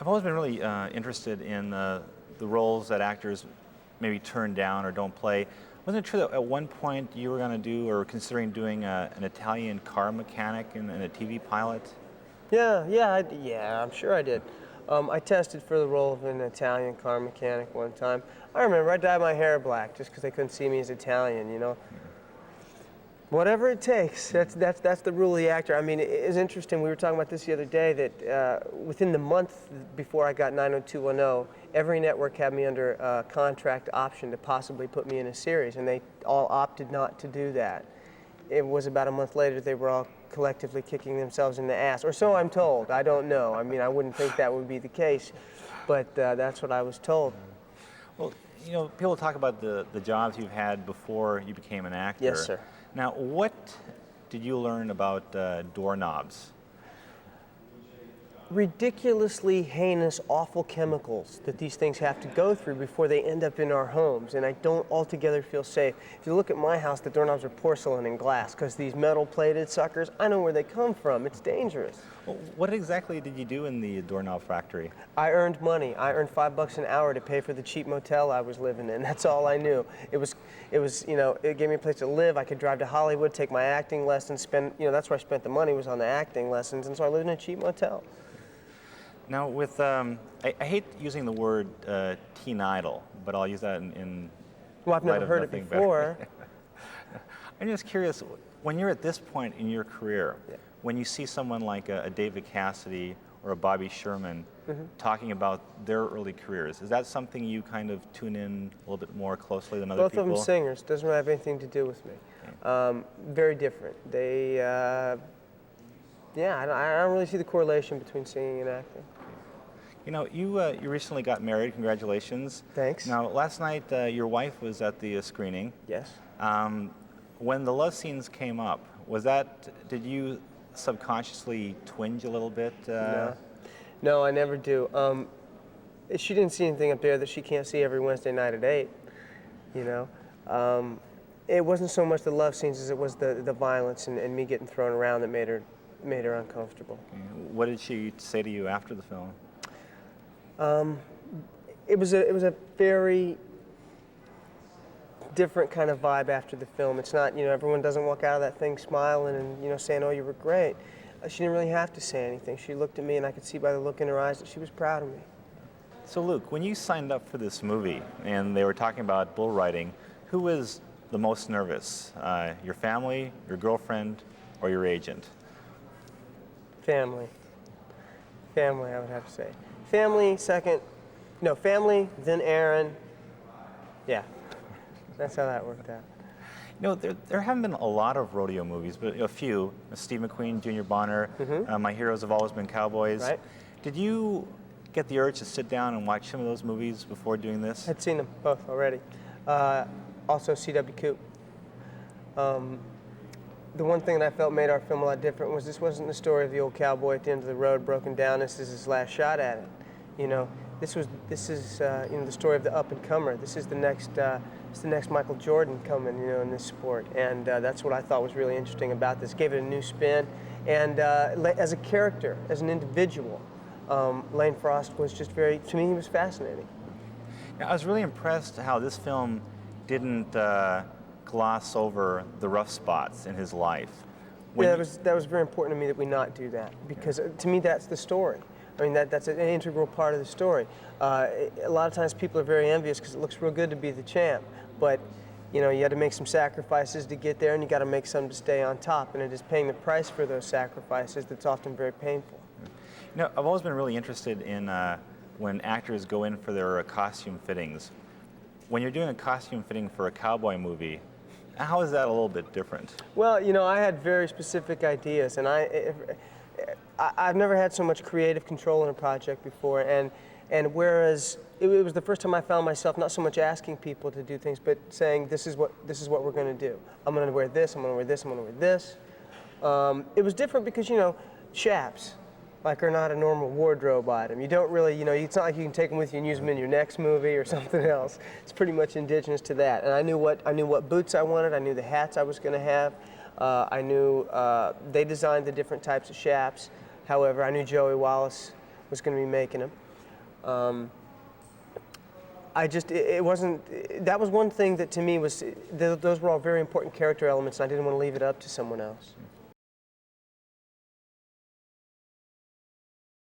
I've always been really interested in the roles that actors maybe turn down or don't play. Wasn't it true that at one point you were going to do or considering doing an Italian car mechanic in a TV pilot? Yeah, I'm sure I did. I tested for the role of an Italian car mechanic one time. I remember I dyed my hair black just because they couldn't see me as Italian, you know. Whatever it takes. That's the rule of the actor. I mean, it's interesting. We were talking about this the other day that within the month before I got 90210, every network had me under a contract option to possibly put me in a series, and they all opted not to do that. It was about a month later they were all collectively kicking themselves in the ass, or so I'm told. I don't know. I mean, I wouldn't think that would be the case, but that's what I was told. Well, you know, people talk about the jobs you've had before you became an actor. Yes, sir. Now, what did you learn about doorknobs? Ridiculously heinous, awful chemicals that these things have to go through before they end up in our homes, and I don't altogether feel safe. If you look at my house, the doorknobs are porcelain and glass because these metal-plated suckers, I know where they come from. It's dangerous. Well, what exactly did you do in the doorknob factory? I earned money. I earned $5 an hour to pay for the cheap motel I was living in. That's all I knew. It was, you know, it gave me a place to live. I could drive to Hollywood, take my acting lessons, that's where I spent the money was on the acting lessons, and so I lived in a cheap motel. Now, with I hate using the word teen idol, but I'll use that in well, I've never heard it before. I'm just curious, when you're at this point in your career, yeah. when you see someone like a David Cassidy or a Bobby Sherman talking about their early careers, is that something you kind of tune in a little bit more closely than other people? Both of them singers. Doesn't have anything to do with me. Okay. Very different. They, yeah, I don't really see the correlation between singing and acting. You know, you recently got married. Congratulations. Thanks. Now, last night your wife was at the screening. Yes. When the love scenes came up, did you subconsciously twinge a little bit? No, I never do. She didn't see anything up there that she can't see every Wednesday night at 8, you know. It wasn't so much the love scenes as it was the violence and me getting thrown around that made her uncomfortable. Okay. What did she say to you after the film? It was a very different kind of vibe after the film. It's not, you know, everyone doesn't walk out of that thing smiling and, you know, saying, oh, you were great. She didn't really have to say anything. She looked at me and I could see by the look in her eyes that she was proud of me. So Luke, when you signed up for this movie and they were talking about bull riding, who was the most nervous? Your family, your girlfriend, or your agent? Family. Family, I would have to say. Family second, no, family, then Aaron. Yeah, that's how that worked out. You know, there haven't been a lot of rodeo movies, but a few. Steve McQueen, Junior Bonner, My Heroes Have Always Been Cowboys. Right. Did you get the urge to sit down and watch some of those movies before doing this? I'd seen them both already. Also C.W. Coop. The one thing that I felt made our film a lot different was this wasn't the story of the old cowboy at the end of the road broken down. This is his last shot at it. You know, this is you know, the story of the up and comer. This is the next Michael Jordan coming, you know, in this sport, and that's what I thought was really interesting about this. Gave it a new spin, and as a character, as an individual, Lane Frost was just to me, he was fascinating. Now, I was really impressed how this film didn't gloss over the rough spots in his life. Yeah, that was very important to me that we not do that, because to me that's the story. I mean, that's an integral part of the story. A lot of times people are very envious because it looks real good to be the champ, but you know, you had to make some sacrifices to get there, and you got to make some to stay on top, and it is paying the price for those sacrifices that's often very painful. You know, I've always been really interested in when actors go in for their costume fittings. When you're doing a costume fitting for a cowboy movie, how is that a little bit different? Well, you know, I had very specific ideas, and I've never had so much creative control in a project before, and whereas it was the first time I found myself not so much asking people to do things, but saying, this is what we're going to do. I'm going to wear this, I'm going to wear this, I'm going to wear this. It was different because, you know, chaps are not a normal wardrobe item. You don't really, you know, it's not like you can take them with you and use them in your next movie or something else. It's pretty much indigenous to that. And I knew what boots I wanted. I knew the hats I was going to have. I knew they designed the different types of chaps. However, I knew Joey Wallace was going to be making them. It wasn't, that was one thing that to me was, those were all very important character elements, and I didn't want to leave it up to someone else.